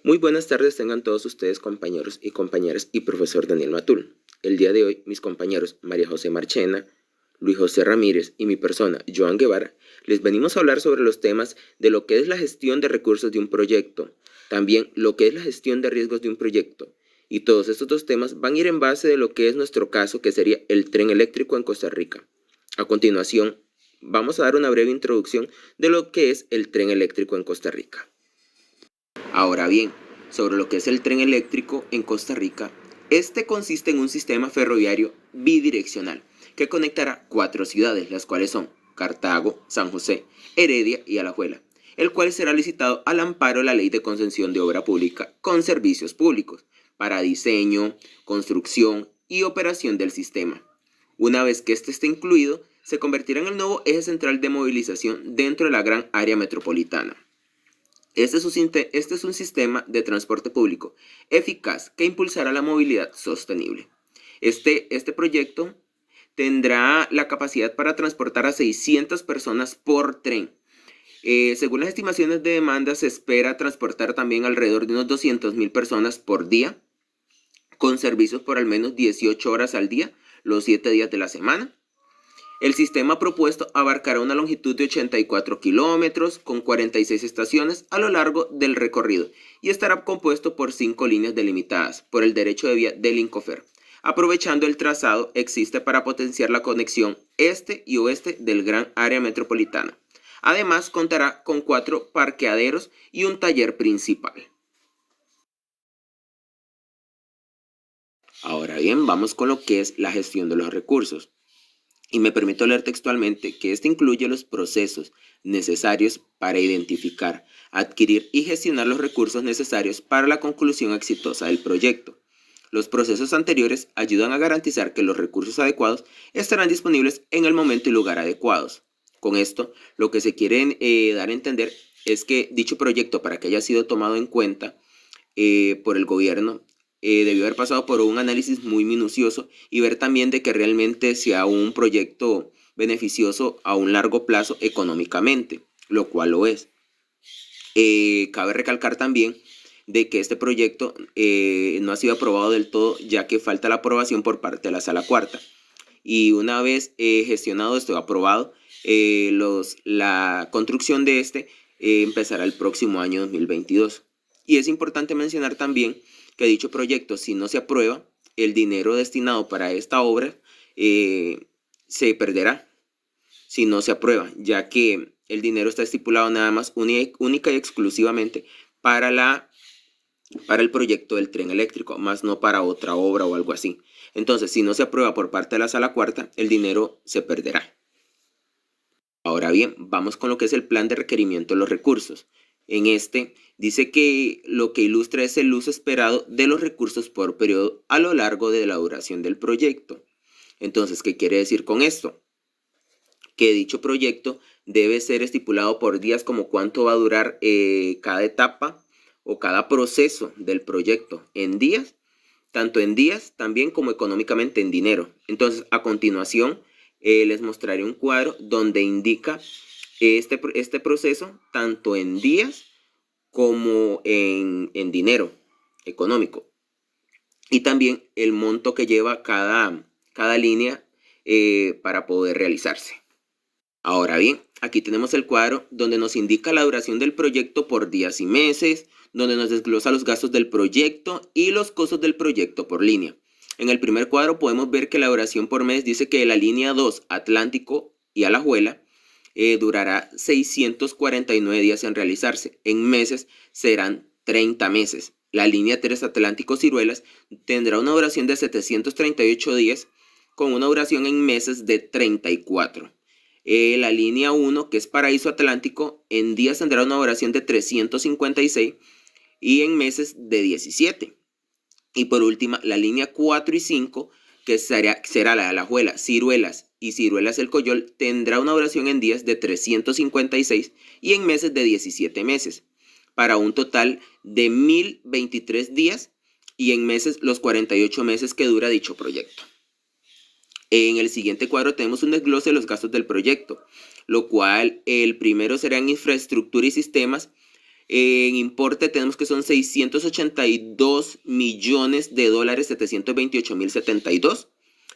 Muy buenas tardes tengan todos ustedes compañeros y compañeras y profesor Daniel Matul. El día de hoy mis compañeros María José Marchena, Luis José Ramírez y mi persona Joan Guevara les venimos a hablar sobre los temas de lo que es la gestión de recursos de un proyecto, también lo que es la gestión de riesgos de un proyecto. Y todos estos dos temas van a ir en base de lo que es nuestro caso, que sería el tren eléctrico en Costa Rica. A continuación, vamos a dar una breve introducción de lo que es el tren eléctrico en Costa Rica. Ahora bien, sobre lo que es el tren eléctrico en Costa Rica, este consiste en un sistema ferroviario bidireccional que conectará 4 ciudades, las cuales son Cartago, San José, Heredia y Alajuela, el cual será licitado al amparo de la Ley de Concesión de Obra Pública con Servicios Públicos para diseño, construcción y operación del sistema. Una vez que este esté incluido, se convertirá en el nuevo eje central de movilización dentro de la gran área metropolitana. Este es un sistema de transporte público eficaz que impulsará la movilidad sostenible. Este proyecto tendrá la capacidad para transportar a 600 personas por tren. Según las estimaciones de demanda, se espera transportar también alrededor de unos 200,000 personas por día, con servicios por al menos 18 horas al día, los 7 días de la semana. El sistema propuesto abarcará una longitud de 84 kilómetros con 46 estaciones a lo largo del recorrido y estará compuesto por 5 líneas delimitadas por el derecho de vía del Incofer. Aprovechando el trazado, existe para potenciar la conexión este y oeste del gran área metropolitana. Además, contará con 4 parqueaderos y un taller principal. Ahora bien, vamos con lo que es la gestión de los recursos. Y me permito leer textualmente que este incluye los procesos necesarios para identificar, adquirir y gestionar los recursos necesarios para la conclusión exitosa del proyecto. Los procesos anteriores ayudan a garantizar que los recursos adecuados estarán disponibles en el momento y lugar adecuados. Con esto, lo que se quiere dar a entender es que dicho proyecto, para que haya sido tomado en cuenta por el gobierno, debió haber pasado por un análisis muy minucioso y ver también de que realmente sea un proyecto beneficioso a un largo plazo económicamente, lo cual lo es. Cabe recalcar también de que este proyecto no ha sido aprobado del todo, ya que falta la aprobación por parte de la Sala Cuarta. Y una vez gestionado esto, aprobado, la construcción de este empezará el próximo año 2022. Y es importante mencionar también que dicho proyecto, si no se aprueba, el dinero destinado para esta obra se perderá si no se aprueba, ya que el dinero está estipulado nada más única y exclusivamente para el proyecto del tren eléctrico, más no para otra obra o algo así. Entonces, si no se aprueba por parte de la Sala Cuarta, el dinero se perderá. Ahora bien, vamos con lo que es el plan de requerimiento de los recursos. En este dice que lo que ilustra es el uso esperado de los recursos por periodo a lo largo de la duración del proyecto. Entonces, ¿qué quiere decir con esto? Que dicho proyecto debe ser estipulado por días, como cuánto va a durar cada etapa o cada proceso del proyecto en días, tanto en días también como económicamente en dinero. Entonces, a continuación, les mostraré un cuadro donde indica este proceso tanto en días como en dinero económico, y también el monto que lleva cada línea para poder realizarse. Ahora bien, aquí tenemos el cuadro donde nos indica la duración del proyecto por días y meses, donde nos desglosa los gastos del proyecto y los costos del proyecto por línea. En el primer cuadro podemos ver que la duración por mes dice que la línea 2, Atlántico y Alajuela, durará 649 días en realizarse. En meses serán 30 meses. La línea 3, Atlántico Ciruelas, tendrá una duración de 738 días con una duración en meses de 34. La línea 1, que es Paraíso Atlántico, en días tendrá una duración de 356 y en meses de 17. Y por última, la línea 4 y 5, que será la de Alajuela, Ciruelas y Ciruelas El Coyol, tendrá una duración en días de 356 y en meses de 17 meses, para un total de 1023 días y en meses los 48 meses que dura dicho proyecto. En el siguiente cuadro tenemos un desglose de los gastos del proyecto, lo cual el primero será en infraestructura y sistemas, En importe tenemos que son $682.728.072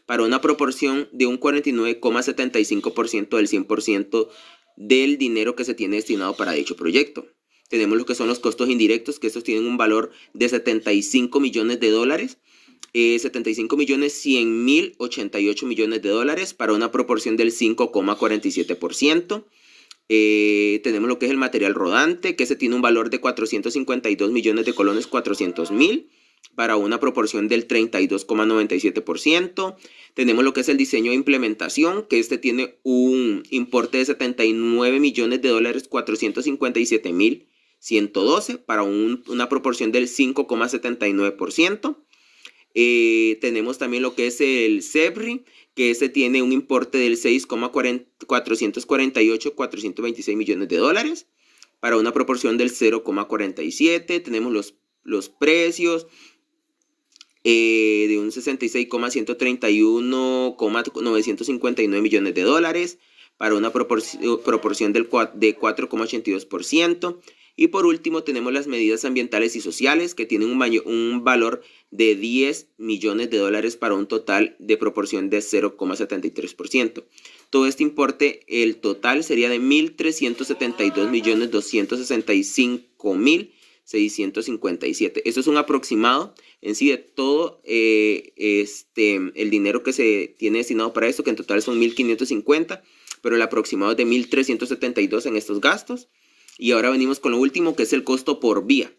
para una proporción de un 49,75% del 100% del dinero que se tiene destinado para dicho proyecto. Tenemos lo que son los costos indirectos, que estos tienen un valor de $75 millones, 75.100.088 millones de dólares para una proporción del 5,47%. Tenemos lo que es el material rodante, que ese tiene un valor de 452 millones de colones 400.000 para una proporción del 32,97%. Tenemos lo que es el diseño e implementación, que este tiene un importe de 79 millones de dólares 457.112 para una proporción del 5,79%. Tenemos también lo que es el CEBRI, que este tiene un importe del 6,426 millones de dólares para una proporción del 0,47. Tenemos los precios de un 66,131,959 millones de dólares para una proporción de 4,82%. Y por último tenemos las medidas ambientales y sociales, que tienen un valor de 10 millones de dólares para un total de proporción de 0,73%. Todo este importe, el total sería de 1.372.265.657. Esto es un aproximado en sí de todo el dinero que se tiene destinado para esto, que en total son 1.550, pero el aproximado es de 1.372 en estos gastos. Y ahora venimos con lo último, que es el costo por línea,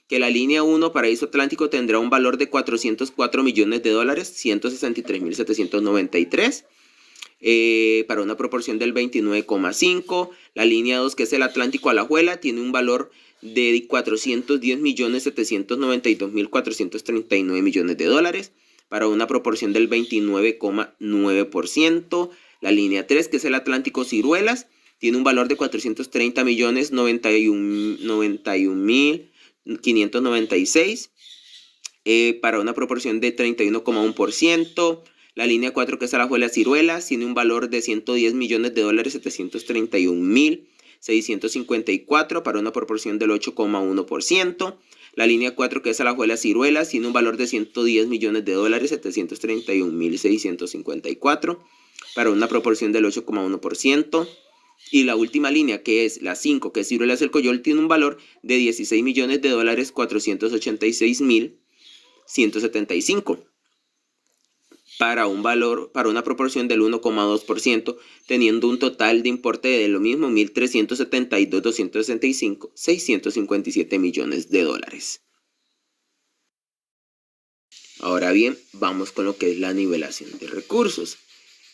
que la línea 1 Paraíso Atlántico tendrá un valor de 404 millones de dólares, 163.793, para una proporción del 29,5. La línea 2, que es el Atlántico Alajuela, tiene un valor de 410.792.439 millones de dólares, para una proporción del 29,9%. La línea 3, que es el Atlántico Ciruelas, tiene un valor de 430.091.596 para una proporción de 31,1%. La línea 4, que es Alajuela Ciruelas, tiene un valor de 110 millones de dólares 731.654 para una proporción del 8,1%. La línea 4, que es Alajuela Ciruelas, tiene un valor de 110 millones de dólares 731.654 para una proporción del 8,1%. Y la última línea, que es la 5, que es Ciruelas El Coyol, tiene un valor de 16 millones de dólares 486.175 para una proporción del 1,2%, teniendo un total de importe de lo mismo, 1.372.265.657 millones de dólares. Ahora bien, vamos con lo que es la nivelación de recursos.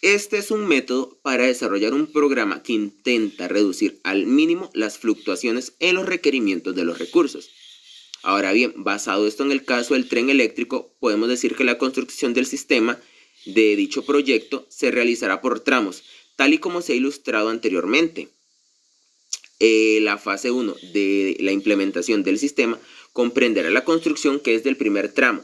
Este es un método para desarrollar un programa que intenta reducir al mínimo las fluctuaciones en los requerimientos de los recursos. Ahora bien, basado esto en el caso del tren eléctrico, podemos decir que la construcción del sistema de dicho proyecto se realizará por tramos, tal y como se ha ilustrado anteriormente. La fase 1 de la implementación del sistema comprenderá la construcción, que es del primer tramo.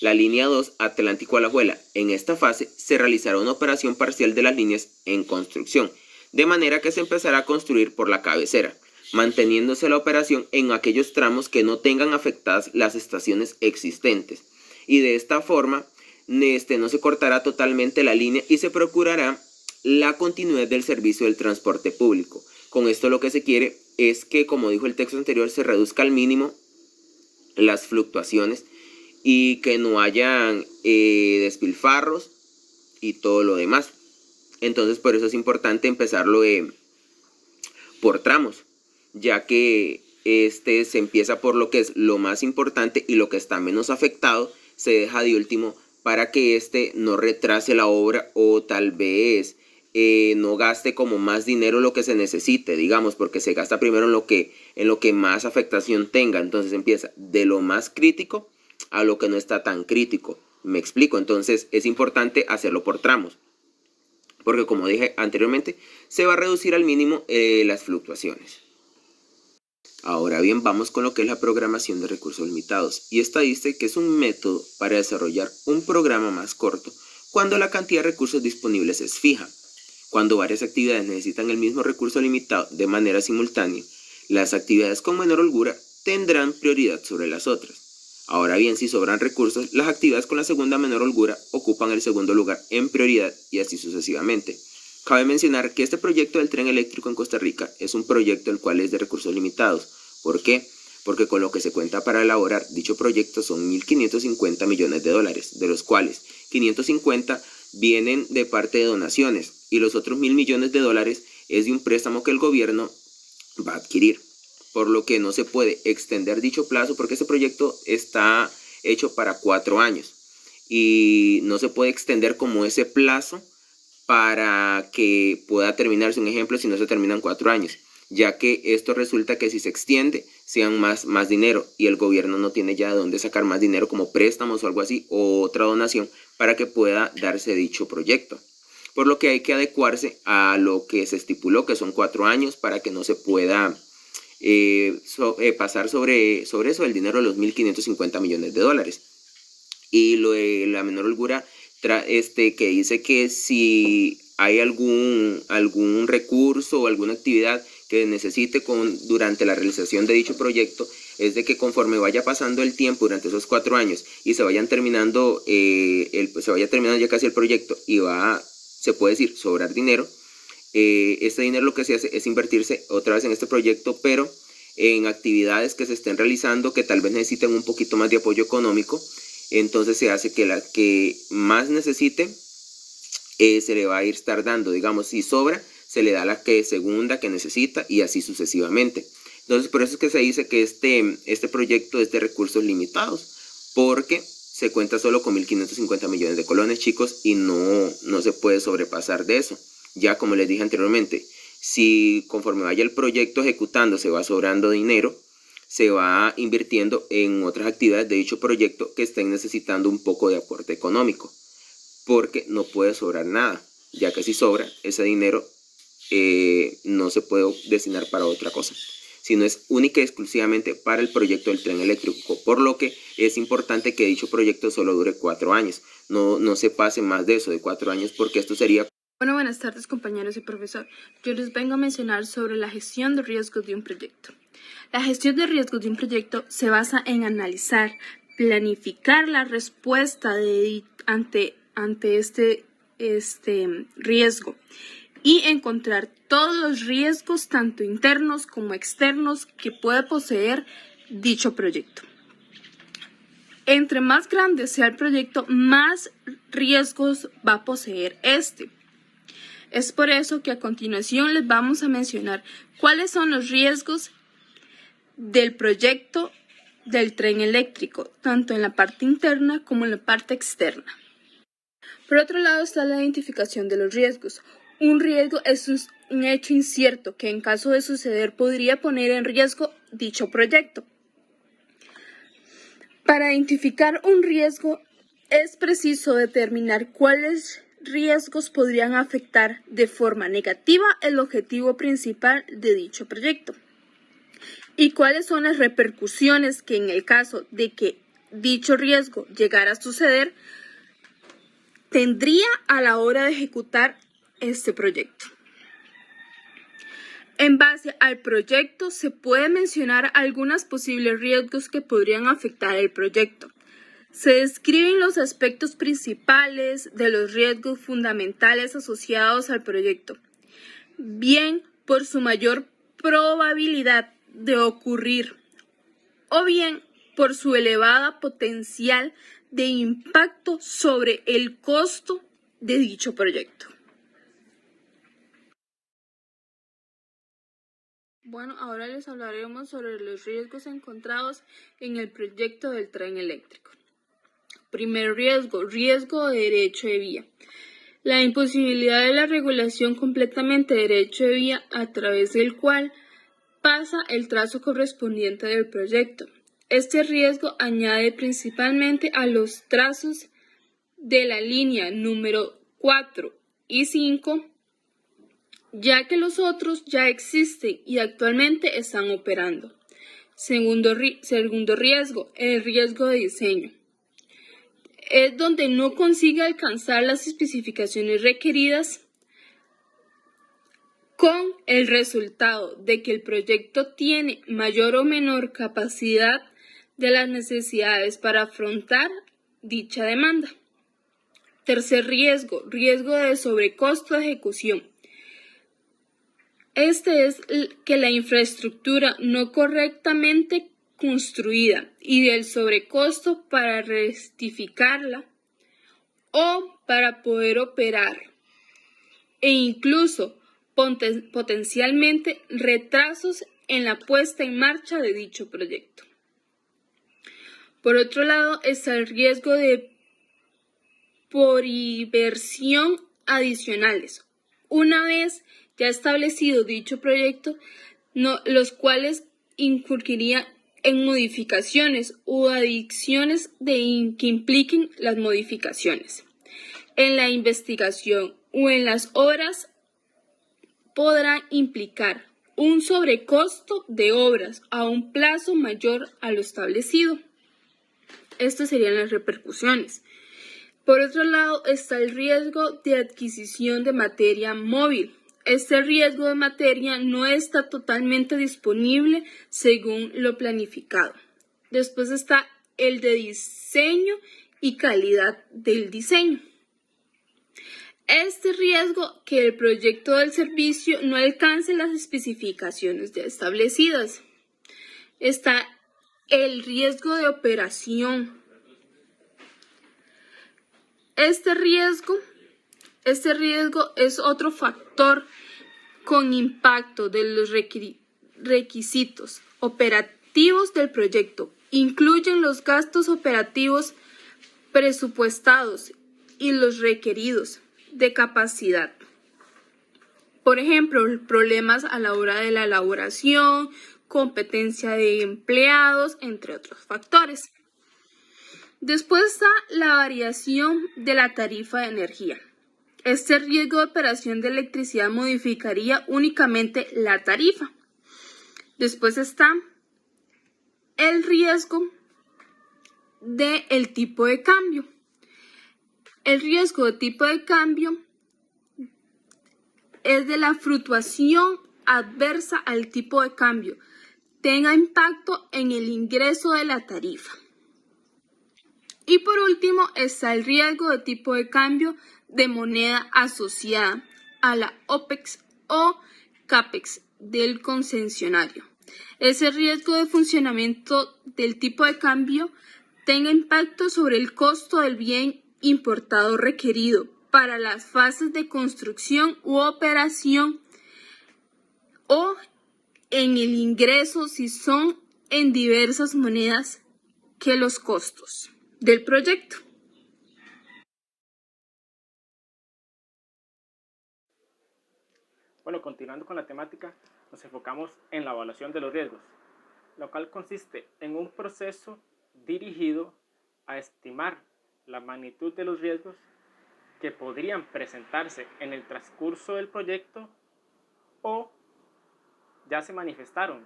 La línea 2, Atlántico Alajuela. En esta fase se realizará una operación parcial de las líneas en construcción, de manera que se empezará a construir por la cabecera, manteniéndose la operación en aquellos tramos que no tengan afectadas las estaciones existentes. Y de esta forma, no se cortará totalmente la línea y se procurará la continuidad del servicio del transporte público. Con esto lo que se quiere es que, como dijo el texto anterior, se reduzca al mínimo las fluctuaciones y que no hayan despilfarros y todo lo demás. Entonces, por eso es importante empezarlo por tramos, ya que se empieza por lo que es lo más importante y lo que está menos afectado se deja de último, para que no retrase la obra o tal vez no gaste como más dinero lo que se necesite, digamos, porque se gasta primero en lo que más afectación tenga. Entonces empieza de lo más crítico a lo que no está tan crítico. ¿Me explico? Entonces es importante hacerlo por tramos, porque como dije anteriormente, se va a reducir al mínimo las fluctuaciones. Ahora bien, vamos con lo que es la programación de recursos limitados. Y esta dice que es un método para desarrollar un programa más corto cuando la cantidad de recursos disponibles es fija. Cuando varias actividades necesitan el mismo recurso limitado de manera simultánea, Las actividades con menor holgura tendrán prioridad sobre las otras. Ahora bien, si sobran recursos, las actividades con la segunda menor holgura ocupan el segundo lugar en prioridad y así sucesivamente. Cabe mencionar que este proyecto del tren eléctrico en Costa Rica es un proyecto el cual es de recursos limitados. ¿Por qué? Porque con lo que se cuenta para elaborar dicho proyecto son 1.550 millones de dólares, de los cuales 550 vienen de parte de donaciones y los otros 1.000 millones de dólares es de un préstamo que el gobierno va a adquirir, por lo que no se puede extender dicho plazo porque este proyecto está hecho para 4 años y no se puede extender como ese plazo para que pueda terminarse. Un ejemplo, si no se terminan 4 años, ya que esto resulta que si se extiende sean más dinero y el gobierno no tiene ya de dónde sacar más dinero como préstamos o algo así o otra donación para que pueda darse dicho proyecto, por lo que hay que adecuarse a lo que se estipuló, que son 4 años, para que no se pueda pasar sobre eso el dinero de los 1.550 millones de dólares. Y lo de la menor holgura que dice que si hay algún recurso o alguna actividad que necesite durante la realización de dicho proyecto, es de que conforme vaya pasando el tiempo durante esos 4 años y se vaya terminando ya casi el proyecto y se puede decir, sobrar dinero, este dinero lo que se hace es invertirse otra vez en este proyecto, pero en actividades que se estén realizando que tal vez necesiten un poquito más de apoyo económico. Entonces se hace que la que más necesite se le va a ir estar dando, digamos, si sobra, se le da la que segunda que necesita y así sucesivamente. Entonces por eso es que se dice que este proyecto es de recursos limitados, porque se cuenta solo con 1.550 millones de colones, chicos, y no se puede sobrepasar de eso. Ya como les dije anteriormente, si conforme vaya el proyecto ejecutando se va sobrando dinero, se va invirtiendo en otras actividades de dicho proyecto que estén necesitando un poco de aporte económico, porque no puede sobrar nada, ya que si sobra ese dinero no se puede destinar para otra cosa, sino es única y exclusivamente para el proyecto del tren eléctrico, por lo que es importante que dicho proyecto solo dure 4 años, no se pase más de eso, de 4 años, porque esto sería... Bueno, buenas tardes compañeros y profesor. Yo les vengo a mencionar sobre la gestión de riesgos de un proyecto. La gestión de riesgos de un proyecto se basa en analizar, planificar la respuesta ante este riesgo y encontrar todos los riesgos, tanto internos como externos, que puede poseer dicho proyecto. Entre más grande sea el proyecto, más riesgos va a poseer este. Es por eso que a continuación les vamos a mencionar cuáles son los riesgos del proyecto del tren eléctrico, tanto en la parte interna como en la parte externa. Por otro lado está la identificación de los riesgos. Un riesgo es un hecho incierto que en caso de suceder podría poner en riesgo dicho proyecto. Para identificar un riesgo es preciso determinar cuáles riesgos podrían afectar de forma negativa el objetivo principal de dicho proyecto y cuáles son las repercusiones que en el caso de que dicho riesgo llegara a suceder tendría a la hora de ejecutar este proyecto. En base al proyecto se puede mencionar algunos posibles riesgos que podrían afectar el proyecto. Se describen los aspectos principales de los riesgos fundamentales asociados al proyecto, bien por su mayor probabilidad de ocurrir o bien por su elevada potencial de impacto sobre el costo de dicho proyecto. Bueno, ahora les hablaremos sobre los riesgos encontrados en el proyecto del tren eléctrico. Primer riesgo, riesgo de derecho de vía. La imposibilidad de la regulación completamente de derecho de vía a través del cual pasa el trazo correspondiente del proyecto. Este riesgo añade principalmente a los trazos de la línea número 4 y 5, ya que los otros ya existen y actualmente están operando. Segundo riesgo, el riesgo de diseño. Es donde no consigue alcanzar las especificaciones requeridas con el resultado de que el proyecto tiene mayor o menor capacidad de las necesidades para afrontar dicha demanda. Tercer riesgo, riesgo de sobrecosto de ejecución. Este es que la infraestructura no correctamente construida y del sobrecosto para rectificarla o para poder operar e incluso potencialmente retrasos en la puesta en marcha de dicho proyecto. Por otro lado está el riesgo de inversión adicionales. Una vez ya establecido dicho proyecto, los cuales incurrirían en modificaciones o adiciones que impliquen las modificaciones. En la investigación o en las obras podrá implicar un sobrecosto de obras a un plazo mayor a lo establecido. Estas serían las repercusiones. Por otro lado está el riesgo de adquisición de materia móvil. Este riesgo de materia no está totalmente disponible según lo planificado. Después está el de diseño y calidad del diseño. Este riesgo que el proyecto del servicio no alcance las especificaciones ya establecidas. Está el riesgo de operación. Este riesgo es otro factor con impacto de los requisitos operativos del proyecto. Incluyen los gastos operativos presupuestados y los requeridos de capacidad. Por ejemplo, problemas a la hora de la elaboración, competencia de empleados, entre otros factores. Después está la variación de la tarifa de energía. Este riesgo de operación de electricidad modificaría únicamente la tarifa. Después está el riesgo del tipo de cambio. El riesgo de tipo de cambio es de la fluctuación adversa al tipo de cambio tenga impacto en el ingreso de la tarifa. Y por último está el riesgo de tipo de cambio de moneda asociada a la OPEX o CAPEX del concesionario. Ese riesgo de funcionamiento del tipo de cambio tenga impacto sobre el costo del bien importado requerido para las fases de construcción u operación o en el ingreso si son en diversas monedas que los costos del proyecto. Bueno, continuando con la temática, nos enfocamos en la evaluación de los riesgos, lo cual consiste en un proceso dirigido a estimar la magnitud de los riesgos que podrían presentarse en el transcurso del proyecto o ya se manifestaron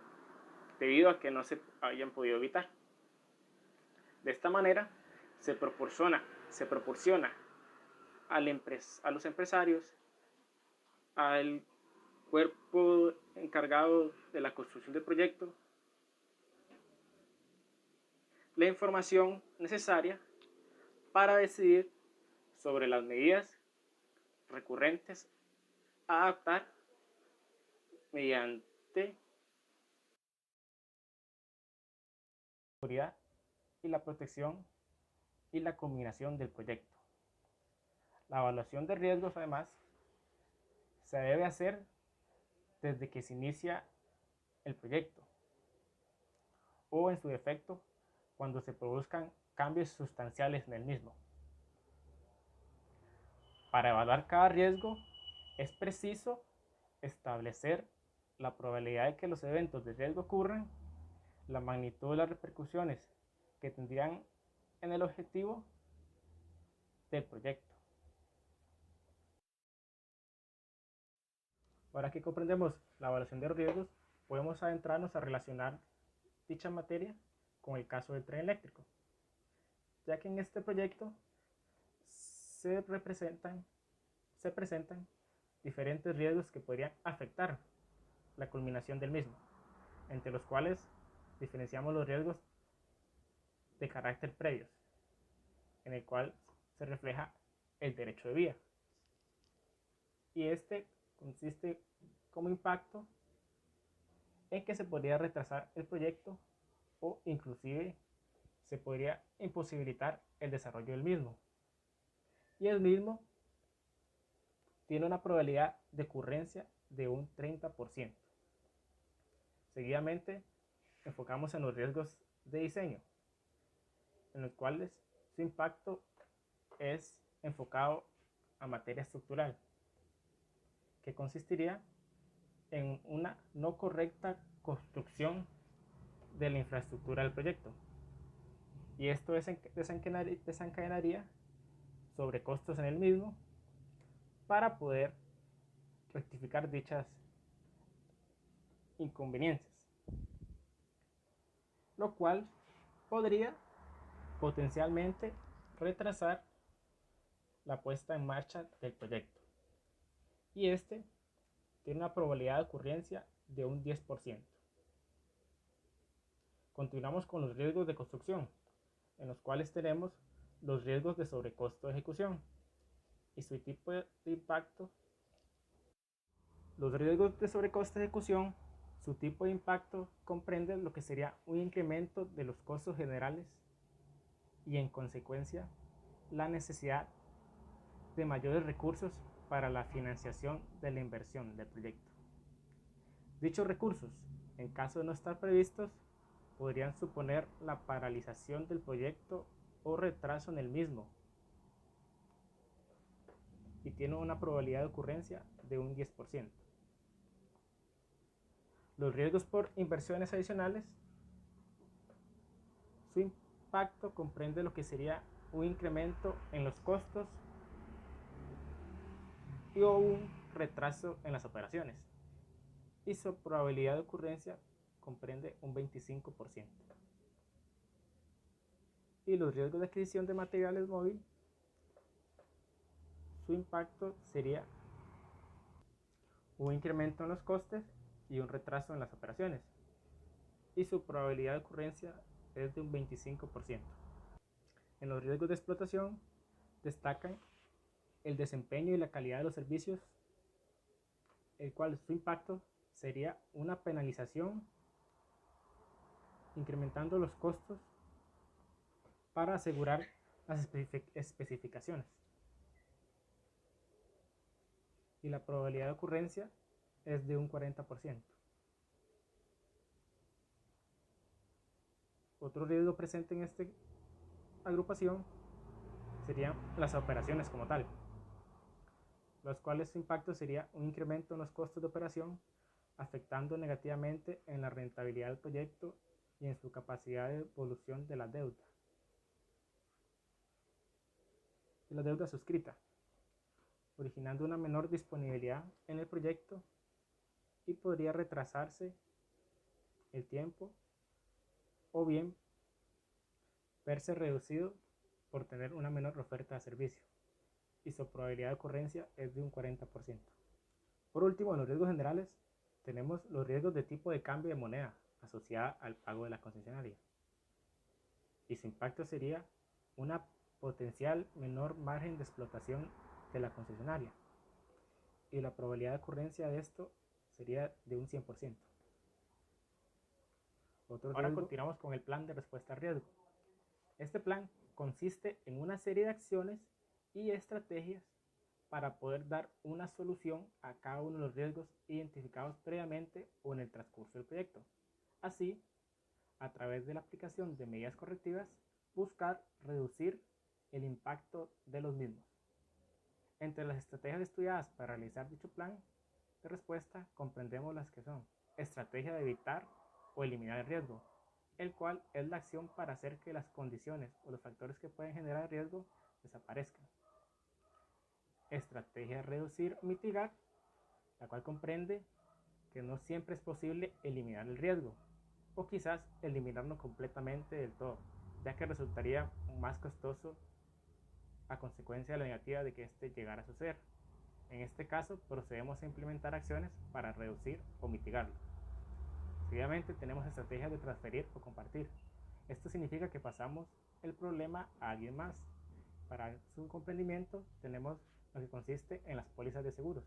debido a que no se hayan podido evitar. De esta manera se proporciona a los empresarios, al cuerpo encargado de la construcción del proyecto, la información necesaria para decidir sobre las medidas recurrentes a adaptar mediante la seguridad y la protección y la combinación del proyecto. La evaluación de riesgos, además, se debe hacer desde que se inicia el proyecto o, en su defecto, cuando se produzcan cambios sustanciales en el mismo. Para evaluar cada riesgo es preciso establecer la probabilidad de que los eventos de riesgo ocurran, la magnitud de las repercusiones que tendrían en el objetivo del proyecto. Ahora que comprendemos la evaluación de los riesgos, podemos adentrarnos a relacionar dicha materia con el caso del tren eléctrico, ya que en este proyecto se presentan diferentes riesgos que podrían afectar la culminación del mismo, entre los cuales diferenciamos los riesgos de carácter previos, en el cual se refleja el derecho de vía. Y este consiste como impacto en que se podría retrasar el proyecto o inclusive se podría imposibilitar el desarrollo del mismo. Y el mismo tiene una probabilidad de ocurrencia de un 30%. Seguidamente, enfocamos en los riesgos de diseño, en los cuales su impacto es enfocado a materia estructural, que consistiría en una no correcta construcción de la infraestructura del proyecto. Y esto desencadenaría sobrecostos en el mismo para poder rectificar dichas inconveniencias, lo cual podría potencialmente retrasar la puesta en marcha del proyecto. Y este tiene una probabilidad de ocurrencia de un 10%. Continuamos con los riesgos de construcción, en los cuales tenemos los riesgos de sobrecosto de ejecución y su tipo de impacto. Los riesgos de sobrecosto de ejecución, su tipo de impacto comprende lo que sería un incremento de los costos generales y en consecuencia la necesidad de mayores recursos para la financiación de la inversión del proyecto. Dichos recursos, en caso de no estar previstos, podrían suponer la paralización del proyecto o retraso en el mismo, y tiene una probabilidad de ocurrencia de un 10%. Los riesgos por inversiones adicionales, su impacto comprende lo que sería un incremento en los costos y o un retraso en las operaciones, y su probabilidad de ocurrencia comprende un 25%. Y los riesgos de adquisición de materiales móviles, su impacto sería un incremento en los costes y un retraso en las operaciones, y su probabilidad de ocurrencia es de un 25%. En los riesgos de explotación destacan el desempeño y la calidad de los servicios, el cual su impacto sería una penalización incrementando los costos para asegurar las especificaciones, y la probabilidad de ocurrencia es de un 40%. Otro riesgo presente en esta agrupación serían las operaciones como tal, los cuales su impacto sería un incremento en los costos de operación, afectando negativamente en la rentabilidad del proyecto y en su capacidad de evolución de la deuda suscrita, originando una menor disponibilidad en el proyecto y podría retrasarse el tiempo o bien verse reducido por tener una menor oferta de servicio, y su probabilidad de ocurrencia es de un 40%. Por último, en los riesgos generales tenemos los riesgos de tipo de cambio de moneda asociada al pago de la concesionaria, y su impacto sería una potencial menor margen de explotación de la concesionaria, y la probabilidad de ocurrencia de esto sería de un 100%. Ahora continuamos con el plan de respuesta a riesgo. Este plan consiste en una serie de acciones y estrategias para poder dar una solución a cada uno de los riesgos identificados previamente o en el transcurso del proyecto. Así, a través de la aplicación de medidas correctivas, buscar reducir el impacto de los mismos. Entre las estrategias estudiadas para realizar dicho plan de respuesta comprendemos las que son: estrategia de evitar o eliminar el riesgo, el cual es la acción para hacer que las condiciones o los factores que pueden generar el riesgo desaparezcan. Estrategia de reducir o mitigar, la cual comprende que no siempre es posible eliminar el riesgo, o quizás eliminarlo completamente del todo, ya que resultaría más costoso a consecuencia de la negativa de que éste llegara a suceder. En este caso, procedemos a implementar acciones para reducir o mitigarlo. Seguidamente tenemos estrategias de transferir o compartir. Esto significa que pasamos el problema a alguien más. Para su comprendimiento tenemos lo que consiste en las pólizas de seguros,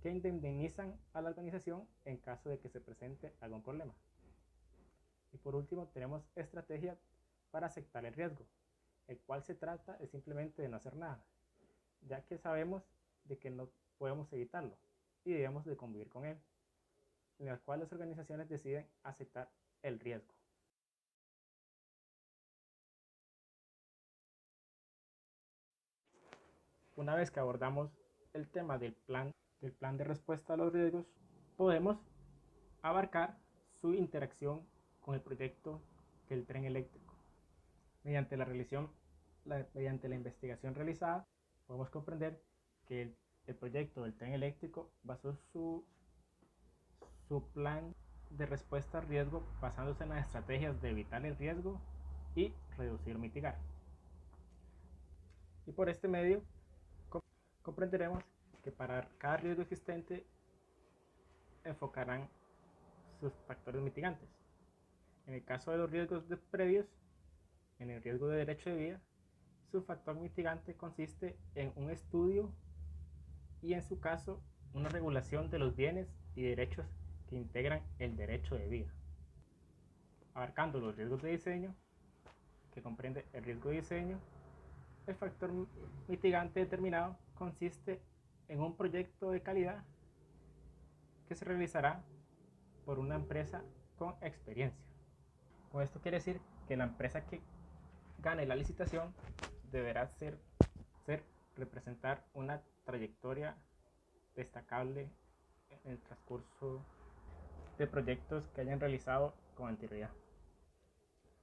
que indemnizan a la organización en caso de que se presente algún problema. Y por último tenemos estrategias para aceptar el riesgo, el cual se trata de simplemente de no hacer nada, ya que sabemos de que no podemos evitarlo y debemos de convivir con él, en las cuales las organizaciones deciden aceptar el riesgo. Una vez que abordamos el tema del plan de respuesta a los riesgos, podemos abarcar su interacción con el proyecto del tren eléctrico. Mediante la investigación realizada, podemos comprender que el proyecto del tren eléctrico basó su plan de respuesta al riesgo basándose en las estrategias de evitar el riesgo y reducir o mitigar. Y por este medio comprenderemos que para cada riesgo existente enfocarán sus factores mitigantes. En el caso de los riesgos previos, en el riesgo de derecho de vida, su factor mitigante consiste en un estudio y, en su caso, una regulación de los bienes y derechos que integran el derecho de vida. Abarcando los riesgos de diseño, que comprende el riesgo de diseño, el factor mitigante determinado consiste en un proyecto de calidad que se realizará por una empresa con experiencia. Con esto quiere decir que la empresa que gane la licitación deberá representar una trayectoria destacable en el transcurso de proyectos que hayan realizado con anterioridad.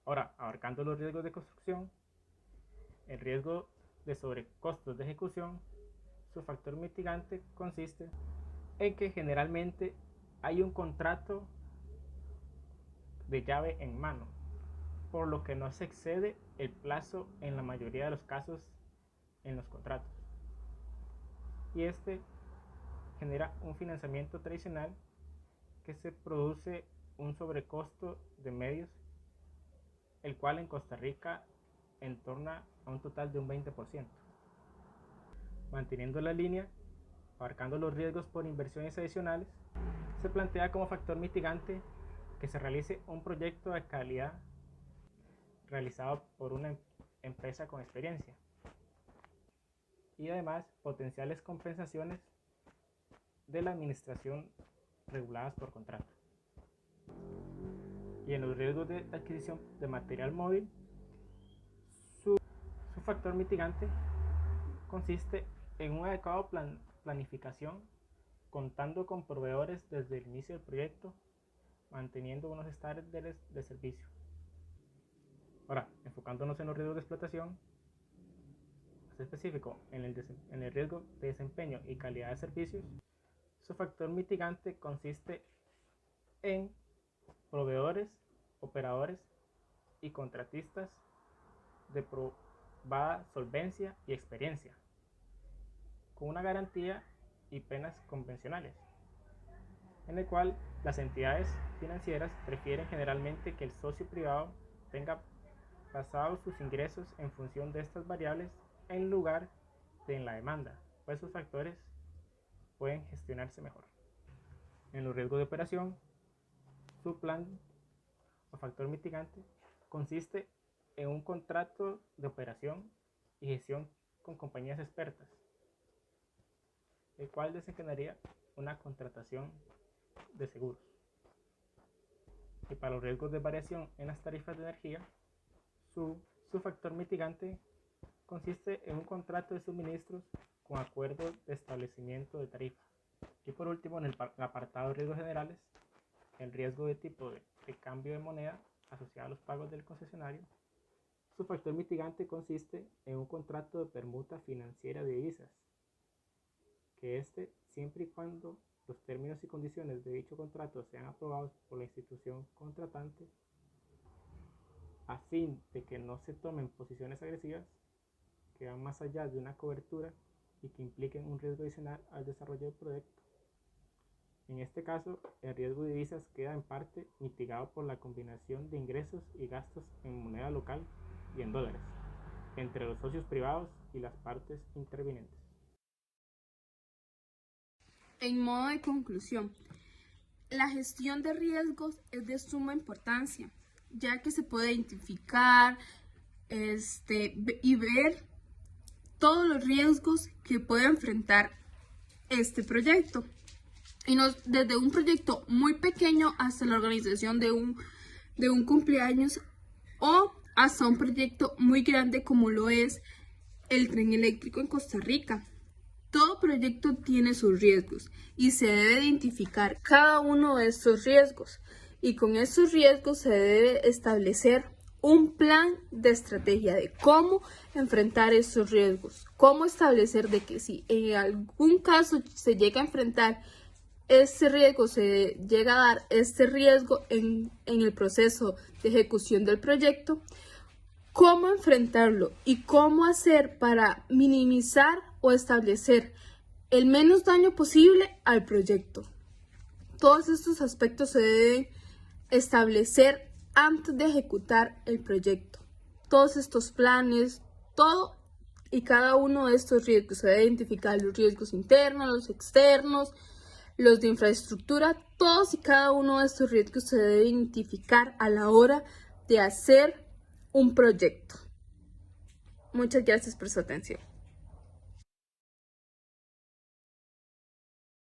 Ahora, abarcando los riesgos de construcción, el riesgo de sobrecostos de ejecución, su factor mitigante consiste en que generalmente hay un contrato de llave en mano, por lo que no se excede el plazo en la mayoría de los casos en los contratos. Y este genera un financiamiento tradicional que se produce un sobrecosto de medios, el cual en Costa Rica entorna a un total de un 20%. Manteniendo la línea, abarcando los riesgos por inversiones adicionales, se plantea como factor mitigante que se realice un proyecto de calidad realizado por una empresa con experiencia y además potenciales compensaciones de la administración reguladas por contrato. Y en los riesgos de adquisición de material móvil, su factor mitigante consiste en una adecuada planificación, contando con proveedores desde el inicio del proyecto, manteniendo unos estándares de servicio. Ahora, enfocándonos en los riesgos de explotación, más específico en el riesgo de desempeño y calidad de servicios, su factor mitigante consiste en proveedores, operadores y contratistas de probada solvencia y experiencia, con una garantía y penas convencionales, en el cual las entidades financieras prefieren generalmente que el socio privado tenga basados sus ingresos en función de estas variables en lugar de en la demanda, pues sus factores pueden gestionarse mejor. En los riesgos de operación, su plan o factor mitigante consiste en un contrato de operación y gestión con compañías expertas, el cual desencadenaría una contratación de seguros. Y para los riesgos de variación en las tarifas de energía, su factor mitigante consiste en un contrato de suministros con acuerdo de establecimiento de tarifa. Y por último, en el apartado de riesgos generales, el riesgo de tipo de cambio de moneda asociado a los pagos del concesionario, su factor mitigante consiste en un contrato de permuta financiera de divisas, que siempre y cuando los términos y condiciones de dicho contrato sean aprobados por la institución contratante, a fin de que no se tomen posiciones agresivas que van más allá de una cobertura, y que impliquen un riesgo adicional al desarrollo del proyecto. En este caso, el riesgo de divisas queda en parte mitigado por la combinación de ingresos y gastos en moneda local y en dólares, entre los socios privados y las partes intervinientes. En modo de conclusión, la gestión de riesgos es de suma importancia, ya que se puede identificar y ver todos los riesgos que puede enfrentar este proyecto. Y desde un proyecto muy pequeño hasta la organización de un cumpleaños o hasta un proyecto muy grande como lo es el tren eléctrico en Costa Rica. Todo proyecto tiene sus riesgos y se debe identificar cada uno de estos riesgos, y con estos riesgos se debe establecer un plan de estrategia de cómo enfrentar estos riesgos, cómo establecer de que si en algún caso se llega a enfrentar este riesgo, se llega a dar este riesgo en el proceso de ejecución del proyecto, cómo enfrentarlo y cómo hacer para minimizar o establecer el menos daño posible al proyecto. Todos estos aspectos se deben establecer antes de ejecutar el proyecto. Todos estos planes, todo y cada uno de estos riesgos, se debe identificar los riesgos internos, los externos, los de infraestructura. Todos y cada uno de estos riesgos se debe identificar a la hora de hacer un proyecto. Muchas gracias por su atención.